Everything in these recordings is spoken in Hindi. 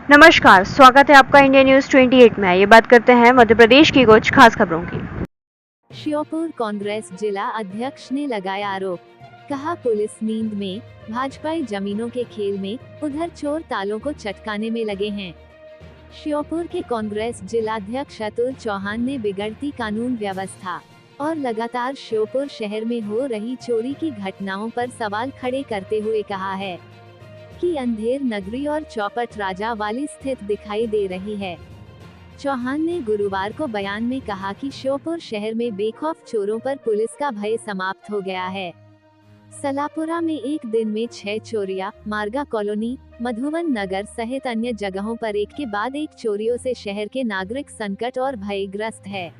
नमस्कार, स्वागत है आपका इंडिया न्यूज 28 में। ये बात करते हैं मध्य प्रदेश की कुछ खास खबरों की। श्योपुर कांग्रेस जिला अध्यक्ष ने लगाया आरोप, कहा पुलिस नींद में, भाजपाई जमीनों के खेल में, उधर चोर तालों को चटकाने में लगे हैं। श्योपुर के कांग्रेस जिलाध्यक्ष अतुल चौहान ने बिगड़ती कानून व्यवस्था और लगातार श्योपुर शहर में हो रही चोरी की घटनाओं पर सवाल खड़े करते हुए कहा है कि अंधेर नगरी और चौपट राजा वाली स्थित दिखाई दे रही है। चौहान ने गुरुवार को बयान में कहा कि श्योपुर शहर में बेखौफ चोरों पर पुलिस का भय समाप्त हो गया है। सलापुरा में एक दिन में 6 चोरियां, मार्गा कॉलोनी, मधुवन नगर सहित अन्य जगहों पर एक के बाद एक चोरियों से शहर के नागरिक संकट और भयग्रस्त है।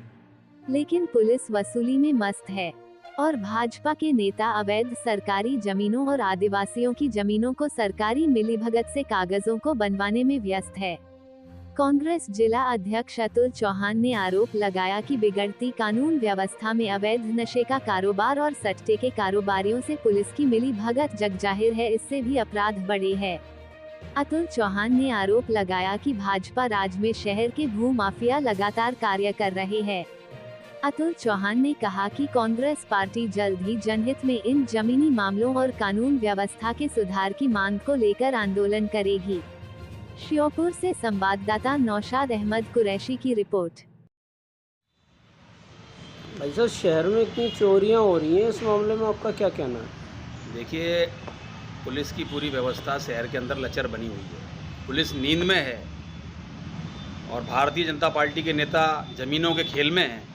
लेकिन पुलिस वसूली में मस्त है और भाजपा के नेता अवैध सरकारी जमीनों और आदिवासियों की जमीनों को सरकारी मिलीभगत से कागजों को बनवाने में व्यस्त है। कांग्रेस जिला अध्यक्ष अतुल चौहान ने आरोप लगाया कि बिगड़ती कानून व्यवस्था में अवैध नशे का कारोबार और सट्टे के कारोबारियों से पुलिस की मिलीभगत जगजाहिर है, इससे भी अपराध बढ़े हैं। अतुल चौहान ने आरोप लगाया कि भाजपा राज में शहर के भू माफिया लगातार कार्य कर रहे हैं। अतुल चौहान ने कहा कि कांग्रेस पार्टी जल्द ही जनहित में इन जमीनी मामलों और कानून व्यवस्था के सुधार की मांग को लेकर आंदोलन करेगी। श्योपुर से संवाददाता नौशाद अहमद कुरैशी की रिपोर्ट। भाई साहब, शहर में इतनी चोरियां हो रही हैं, इस मामले में आपका क्या कहना है? देखिए, पुलिस की पूरी व्यवस्था शहर के अंदर लचर बनी हुई है। पुलिस नींद में है और भारतीय जनता पार्टी के नेता ज़मीनों के खेल में हैं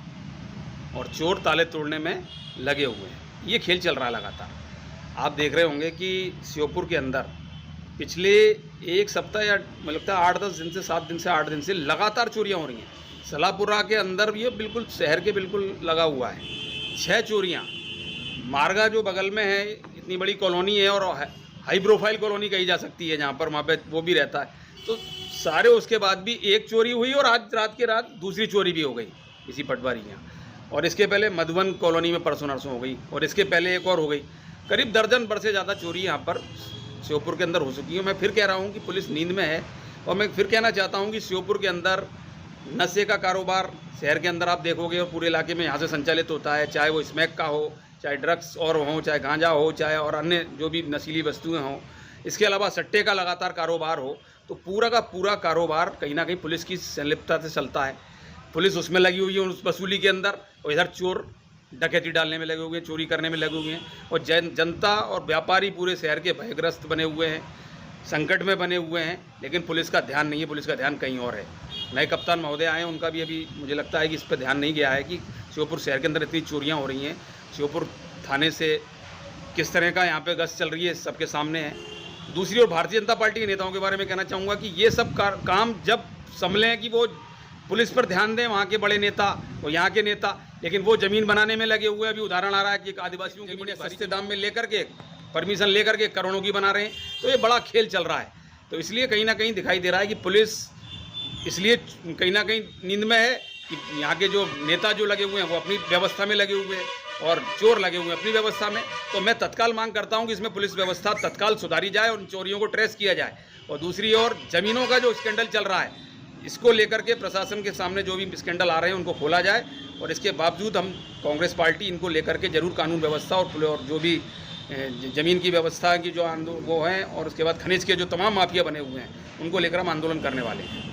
और चोर ताले तोड़ने में लगे हुए हैं। ये खेल चल रहा है लगातार। आप देख रहे होंगे कि श्योपुर के अंदर पिछले एक सप्ताह या मुझे लगता है 8-10 दिन से 7 दिन से 8 दिन से लगातार चोरियां हो रही हैं। सलापुरा के अंदर भी ये बिल्कुल शहर के बिल्कुल लगा हुआ है। 6 चोरियां। मार्गा जो बगल में है, इतनी बड़ी कॉलोनी है और हाई प्रोफाइल कॉलोनी कही जा सकती है, जहाँ पर वहाँ पे वो भी रहता है। तो सारे उसके बाद भी एक चोरी हुई और आज रात के रात दूसरी चोरी भी हो गई इसी पटवारी यहाँ। और इसके पहले मधुवन कॉलोनी में परसों नरसों हो गई और इसके पहले एक और हो गई। करीब दर्जन भर से ज़्यादा चोरी यहाँ पर श्योपुर के अंदर हो चुकी है। मैं फिर कह रहा हूँ कि पुलिस नींद में है और मैं फिर कहना चाहता हूँ कि श्योपुर के अंदर नशे का कारोबार शहर के अंदर आप देखोगे और पूरे इलाके में यहाँ से संचालित होता है, चाहे वो स्मैक का हो, चाहे ड्रग्स और हो, चाहे गांजा हो, चाहे और अन्य जो भी नशीली वस्तुएं हों। इसके अलावा सट्टे का लगातार कारोबार हो, तो पूरा का पूरा कारोबार कहीं ना कहीं पुलिस की संलिप्तता से चलता है। पुलिस उसमें लगी हुई है उस वसूली के अंदर, और इधर चोर डकैती डालने में लगे हुए हैं, चोरी करने में लगे हुए हैं। और जनता और व्यापारी पूरे शहर के भयग्रस्त बने हुए हैं, संकट में बने हुए हैं। लेकिन पुलिस का ध्यान नहीं है, पुलिस का ध्यान कहीं और है। नए कप्तान महोदय आए हैं, उनका भी अभी मुझे लगता है कि इस पर ध्यान नहीं गया है कि श्योपुर शहर के अंदर इतनी चोरियाँ हो रही हैं। श्योपुर थाने से किस तरह का यहाँ पे गश्त चल रही है, सबके सामने है। दूसरी ओर भारतीय जनता पार्टी के नेताओं के बारे में कहना चाहूँगा कि ये सब काम जब संभलें कि वो पुलिस पर ध्यान दें, वहाँ के बड़े नेता और यहाँ के नेता, लेकिन वो ज़मीन बनाने में लगे हुए हैं। अभी उदाहरण आ रहा है कि एक आदिवासियों की ज़मीन सस्ते दाम में लेकर के, परमिशन लेकर के करोड़ों की बना रहे हैं। तो ये बड़ा खेल चल रहा है। तो इसलिए कहीं ना कहीं दिखाई दे रहा है कि पुलिस इसलिए कहीं ना कहीं नींद में है कि यहाँ के जो नेता जो लगे हुए हैं वो अपनी व्यवस्था में लगे हुए हैं और चोर लगे हुए हैं अपनी व्यवस्था में। तो मैं तत्काल मांग करता हूँ कि इसमें पुलिस व्यवस्था तत्काल सुधारी जाए और उन चोरियों को ट्रेस किया जाए। और दूसरी ओर ज़मीनों का जो स्कैंडल चल रहा है, इसको लेकर के प्रशासन के सामने जो भी स्कैंडल आ रहे हैं उनको खोला जाए। और इसके बावजूद हम कांग्रेस पार्टी इनको लेकर के जरूर कानून व्यवस्था और जो भी ज़मीन की व्यवस्था की जो वो हैं और उसके बाद खनिज के जो तमाम माफिया बने हुए हैं उनको लेकर हम आंदोलन करने वाले हैं।